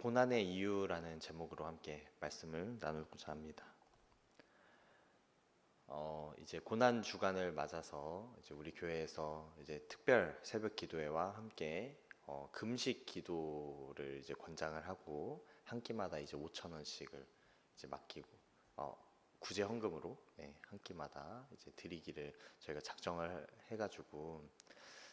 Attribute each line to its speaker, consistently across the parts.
Speaker 1: 고난의 이유라는 제목으로 함께 말씀을 나누고자 합니다. 이제 고난 주간을 맞아서 이제 우리 교회에서 이제 특별 새벽 기도회와 함께 금식 기도를 이제 권장을 하고 한 끼마다 이제 5,000원씩을 이제 맡기고 구제 헌금으로 한 끼마다 이제 드리기를 저희가 작정을 해가지고,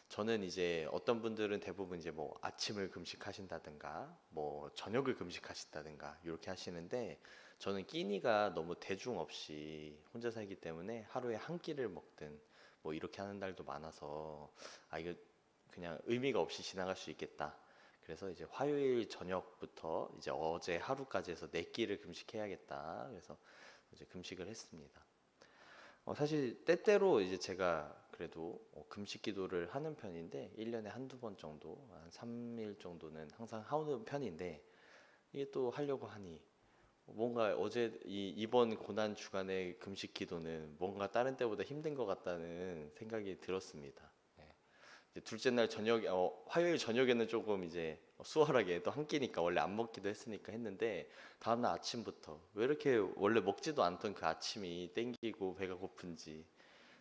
Speaker 1: 저는 이제 어떤 분들은 대부분 이제 뭐 아침을 금식하신다든가 뭐 저녁을 금식하신다든가 이렇게 하시는데, 저는 끼니가 너무 대중 없이 혼자 살기 때문에 하루에 한 끼를 먹든 뭐 이렇게 하는 날도 많아서 이거 그냥 의미가 없이 지나갈 수 있겠다. 그래서 이제 화요일 저녁부터 이제 어제 하루까지 해서 네 끼를 금식해야겠다. 그래서 이제 금식을 했습니다. 사실 때때로 이제 제가 그래도 금식 기도를 하는 편인데 1년에 한두 번 정도, 한 3일 정도는 항상 하는 편인데, 이게 또 하려고 하니 뭔가 이번 고난 주간의 금식 기도는 뭔가 다른 때보다 힘든 것 같다는 생각이 들었습니다. 이제 둘째 날 화요일 저녁에는 조금 이제 수월하게 또 한 끼니까 원래 안 먹기도 했으니까 했는데, 다음날 아침부터 왜 이렇게 원래 먹지도 않던 그 아침이 땡기고 배가 고픈지,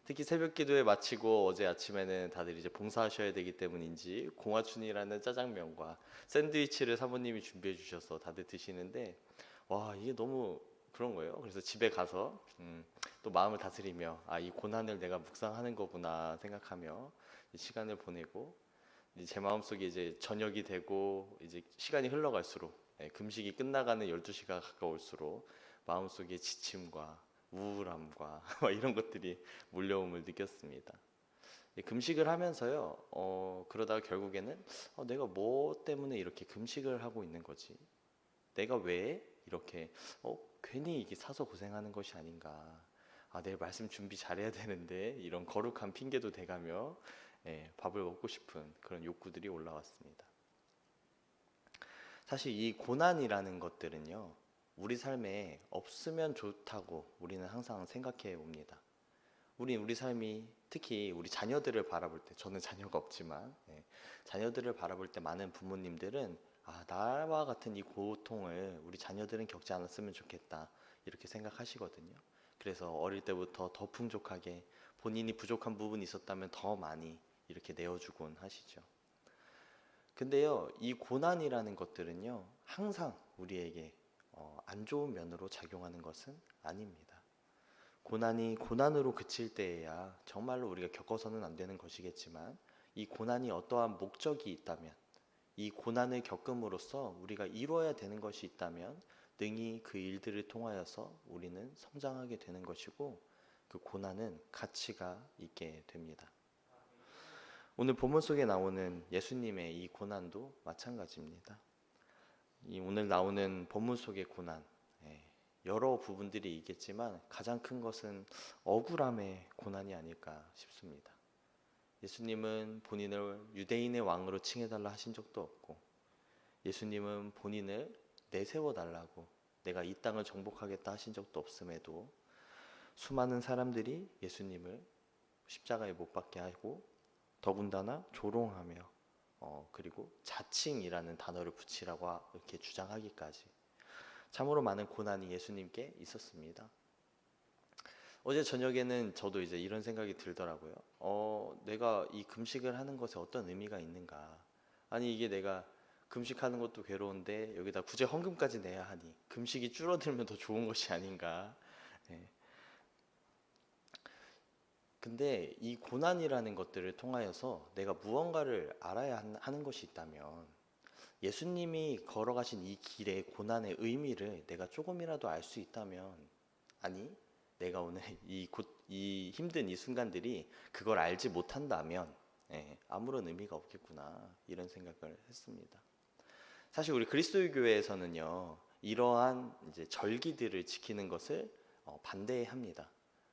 Speaker 1: 특히 새벽 기도회 마치고 어제 아침에는 다들 이제 봉사하셔야 되기 때문인지 공화춘이라는 짜장면과 샌드위치를 사모님이 준비해 주셔서 다들 드시는데, 와, 이게 너무 그런 거예요. 그래서 집에 가서 또 마음을 다스리며 이 고난을 내가 묵상하는 거구나 생각하며 시간을 보내고, 이제 제 마음속에 이제 저녁이 되고 이제 시간이 흘러갈수록, 금식이 끝나가는 12시가 가까울수록 마음속에 지침과 우울함과 이런 것들이 몰려옴을 느꼈습니다. 금식을 하면서요, 그러다가 결국에는 내가 뭐 때문에 이렇게 금식을 하고 있는 거지? 내가 왜 이렇게 괜히 이게 사서 고생하는 것이 아닌가? 내일 말씀 준비 잘해야 되는데, 이런 거룩한 핑계도 대가며 밥을 먹고 싶은 그런 욕구들이 올라왔습니다. 사실 이 고난이라는 것들은요, 우리 삶에 없으면 좋다고 우리는 항상 생각해 옵니다. 우리 삶이, 특히 우리 자녀들을 바라볼 때, 저는 자녀가 없지만 자녀들을 바라볼 때 많은 부모님들은 나와 같은 이 고통을 우리 자녀들은 겪지 않았으면 좋겠다, 이렇게 생각하시거든요. 그래서 어릴 때부터 더 풍족하게, 본인이 부족한 부분이 있었다면 더 많이 이렇게 내어주곤 하시죠. 근데요, 이 고난이라는 것들은요, 항상 우리에게 안 좋은 면으로 작용하는 것은 아닙니다. 고난이 고난으로 그칠 때에야 정말로 우리가 겪어서는 안 되는 것이겠지만, 이 고난이 어떠한 목적이 있다면, 이 고난을 겪음으로써 우리가 이루어야 되는 것이 있다면 능히 그 일들을 통하여서 우리는 성장하게 되는 것이고, 그 고난은 가치가 있게 됩니다. 오늘 본문 속에 나오는 예수님의 이 고난도 마찬가지입니다. 이 오늘 나오는 본문 속의 고난, 여러 부분들이 있겠지만 가장 큰 것은 억울함의 고난이 아닐까 싶습니다. 예수님은 본인을 유대인의 왕으로 칭해달라 하신 적도 없고, 예수님은 본인을 내세워달라고, 내가 이 땅을 정복하겠다 하신 적도 없음에도 수많은 사람들이 예수님을 십자가에 못 박게 하고, 더군다나 조롱하며 그리고 자칭이라는 단어를 붙이라고 이렇게 주장하기까지 참으로 많은 고난이 예수님께 있었습니다. 어제 저녁에는 저도 이제 이런 생각이 들더라고요. 내가 이 금식을 하는 것에 어떤 의미가 있는가? 아니, 이게 내가 금식하는 것도 괴로운데 여기다 구제 헌금까지 내야 하니 금식이 줄어들면 더 좋은 것이 아닌가? 근데 이 고난이라는 것들을 통하여서 내가 무언가를 알아야 하는 것이 있다면, 예수님이 걸어가신 이 길의 고난의 의미를 내가 조금이라도 알 수 있다면, 아니, 내가 오늘 이 힘든 이 순간들이 그걸 알지 못한다면 아무런 의미가 없겠구나, 이런 생각을 했습니다. 사실 우리 그리스도의 교회에서는요, 이러한 이제 절기들을 지키는 것을 반대합니다.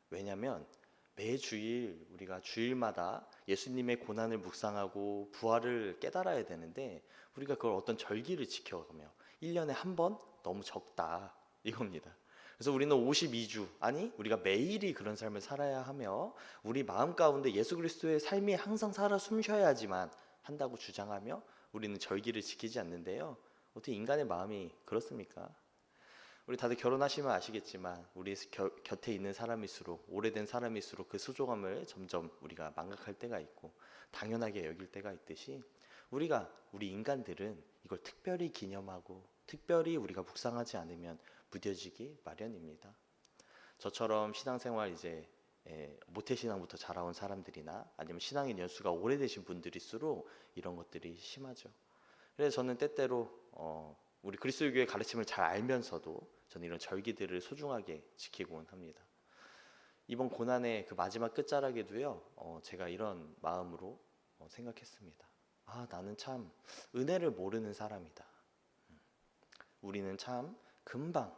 Speaker 1: 왜냐하면 매주일 우리가 주일마다 예수님의 고난을 묵상하고 부활을 깨달아야 되는데, 우리가 그걸 어떤 절기를 지켜가며 1년에 한 번? 너무 적다, 이겁니다. 그래서 우리는 52주, 아니 우리가 매일이 그런 삶을 살아야 하며, 우리 마음 가운데 예수 그리스도의 삶이 항상 살아 숨쉬어야지만 한다고 주장하며 우리는 절기를 지키지 않는데요, 어떻게 인간의 마음이 그렇습니까? 우리 다들 결혼하시면 아시겠지만 우리 곁에 있는 사람일수록 오래된 사람일수록 그 소중함을 점점 우리가 망각할 때가 있고 당연하게 여길 때가 있듯이 우리 인간들은 이걸 특별히 기념하고 특별히 우리가 묵상하지 않으면 무뎌지기 마련입니다. 저처럼 신앙생활 이제 모태신앙부터 자라온 사람들이나 아니면 신앙의 연수가 오래되신 분들일수록 이런 것들이 심하죠. 그래서 저는 때때로 우리 그리스도교의 가르침을 잘 알면서도 저는 이런 절기들을 소중하게 지키곤 합니다. 이번 고난의 그 마지막 끝자락에도요, 제가 이런 마음으로 생각했습니다. 아, 나는 참 은혜를 모르는 사람이다. 우리는 참 금방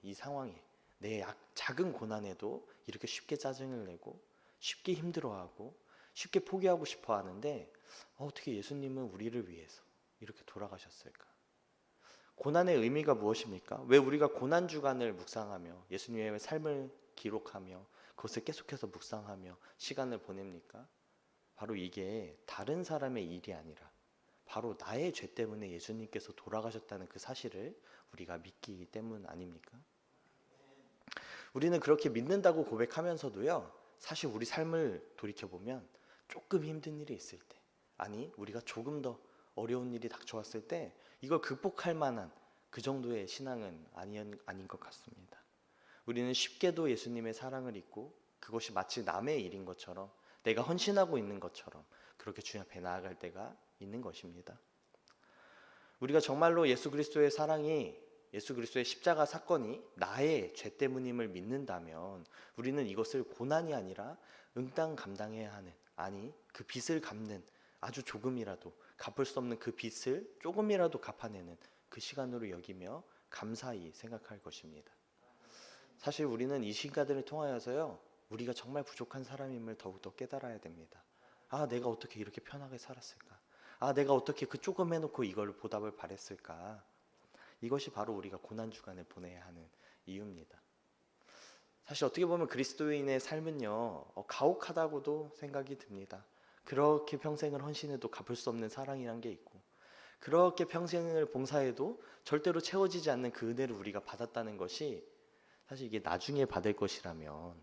Speaker 1: 이 상황에 내 작은 고난에도 이렇게 쉽게 짜증을 내고 쉽게 힘들어하고 쉽게 포기하고 싶어 하는데 어떻게 예수님은 우리를 위해서 이렇게 돌아가셨을까? 고난의 의미가 무엇입니까? 왜 우리가 고난 주간을 묵상하며 예수님의 삶을 기록하며 그것을 계속해서 묵상하며 시간을 보냅니까? 바로 이게 다른 사람의 일이 아니라 바로 나의 죄 때문에 예수님께서 돌아가셨다는 그 사실을 우리가 믿기 때문 아닙니까? 우리는 그렇게 믿는다고 고백하면서도요, 사실 우리 삶을 돌이켜보면 조금 힘든 일이 있을 때, 아니 우리가 조금 더 어려운 일이 닥쳐왔을 때 이걸 극복할 만한 그 정도의 신앙은 아닌 것 같습니다. 우리는 쉽게도 예수님의 사랑을 잊고 그것이 마치 남의 일인 것처럼 내가 헌신하고 있는 것처럼 그렇게 주님 앞에 나아갈 때가 있는 것입니다. 우리가 정말로 예수 그리스도의 사랑이 예수 그리스도의 십자가 사건이 나의 죄 때문임을 믿는다면 우리는 이것을 고난이 아니라 응당 감당해야 하는, 아니 그 빚을 갚는, 아주 조금이라도 갚을 수 없는 그 빚을 조금이라도 갚아내는 그 시간으로 여기며 감사히 생각할 것입니다. 사실 우리는 이 시간들을 통하여서요, 우리가 정말 부족한 사람임을 더욱더 깨달아야 됩니다. 아, 내가 어떻게 이렇게 편하게 살았을까? 아, 내가 어떻게 그 조금 해놓고 이걸 보답을 바랬을까? 이것이 바로 우리가 고난 주간을 보내야 하는 이유입니다. 사실 어떻게 보면 그리스도인의 삶은요, 가혹하다고도 생각이 듭니다. 그렇게 평생을 헌신해도 갚을 수 없는 사랑이란 게 있고, 그렇게 평생을 봉사해도 절대로 채워지지 않는 그 은혜를 우리가 받았다는 것이 사실 이게 나중에 받을 것이라면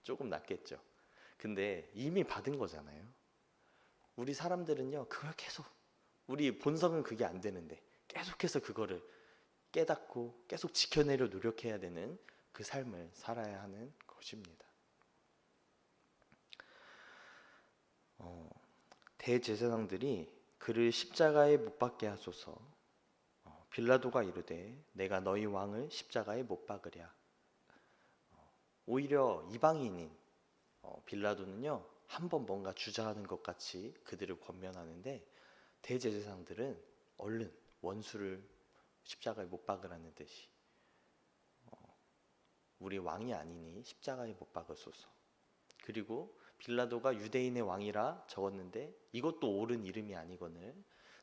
Speaker 1: 조금 낫겠죠. 근데 이미 받은 거잖아요. 우리 사람들은요, 그걸 계속, 우리 본성은 그게 안 되는데 계속해서 그거를 깨닫고 계속 지켜내려 노력해야 되는 그 삶을 살아야 하는 것입니다. 대제사장들이 그를 십자가에 못 박게 하소서. 빌라도가 이르되 내가 너희 왕을 십자가에 못 박으랴. 오히려 이방인인 빌라도는요, 한번 뭔가 주장하는 것 같이 그들을 권면하는데 대제사장들은 얼른 원수를 십자가에 못 박으라는 듯이 우리 왕이 아니니 십자가에 못 박으소서. 그리고 빌라도가 유대인의 왕이라 적었는데 이것도 옳은 이름이 아니거늘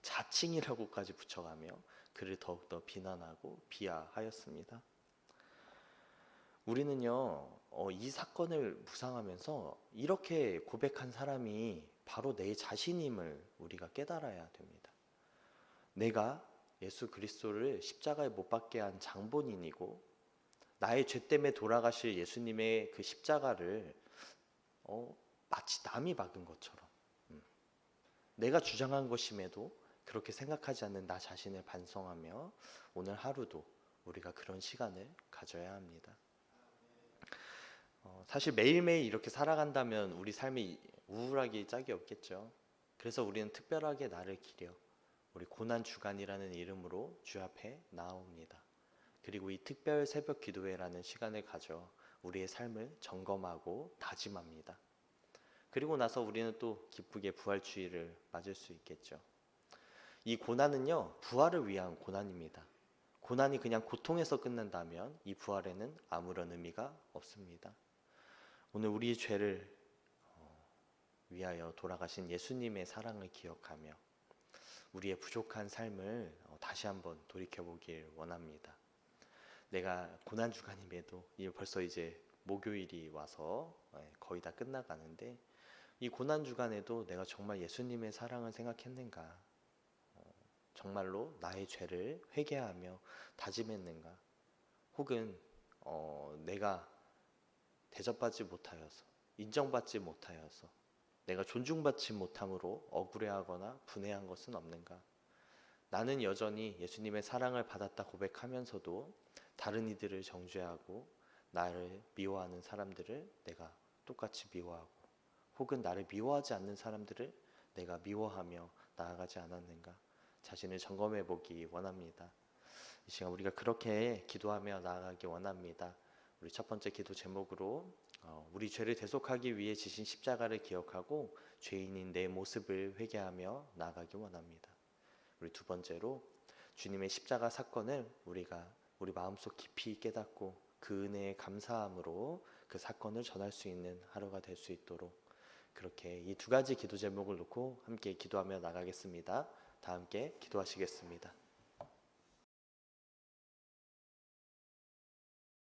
Speaker 1: 자칭이라고까지 붙여가며 그를 더욱더 비난하고 비하하였습니다. 우리는요, 이 사건을 묵상하면서 이렇게 고백한 사람이 바로 내 자신임을 우리가 깨달아야 됩니다. 내가 예수 그리스도를 십자가에 못 박게 한 장본인이고 나의 죄 때문에 돌아가실 예수님의 그 십자가를 마치 남이 박은 것처럼 내가 주장한 것임에도 그렇게 생각하지 않는 나 자신을 반성하며 오늘 하루도 우리가 그런 시간을 가져야 합니다. 사실 매일매일 이렇게 살아간다면 우리 삶이 우울하기 짝이 없겠죠. 그래서 우리는 특별하게 나를 기려 우리 고난 주간이라는 이름으로 주 앞에 나아옵니다. 그리고 이 특별 새벽 기도회라는 시간을 가져 우리의 삶을 점검하고 다짐합니다. 그리고 나서 우리는 또 기쁘게 부활주의를 맞을 수 있겠죠. 이 고난은요, 부활을 위한 고난입니다. 고난이 그냥 고통에서 끝난다면 이 부활에는 아무런 의미가 없습니다. 오늘 우리의 죄를 위하여 돌아가신 예수님의 사랑을 기억하며 우리의 부족한 삶을 다시 한번 돌이켜보길 원합니다. 내가 고난주간임에도 벌써 이제 목요일이 와서 거의 다 끝나가는데 이 고난주간에도 내가 정말 예수님의 사랑을 생각했는가? 정말로 나의 죄를 회개하며 다짐했는가? 혹은 내가 대접받지 못하여서, 인정받지 못하여서, 내가 존중받지 못함으로 억울해하거나 분해한 것은 없는가? 나는 여전히 예수님의 사랑을 받았다 고백하면서도 다른 이들을 정죄하고 나를 미워하는 사람들을 내가 똑같이 미워하고, 혹은 나를 미워하지 않는 사람들을 내가 미워하며 나아가지 않았는가? 자신을 점검해 보기 원합니다. 이 시간 우리가 그렇게 기도하며 나아가기 원합니다. 우리 첫 번째 기도 제목으로 우리 죄를 대속하기 위해 지신 십자가를 기억하고 죄인인 내 모습을 회개하며 나아가기 원합니다. 우리 두 번째로 주님의 십자가 사건을 우리가 우리 마음속 깊이 깨닫고 그 은혜에 감사함으로 그 사건을 전할 수 있는 하루가 될 수 있도록, 그렇게 이 두 가지 기도 제목을 놓고 함께 기도하며 나가겠습니다. 다 함께 기도하시겠습니다.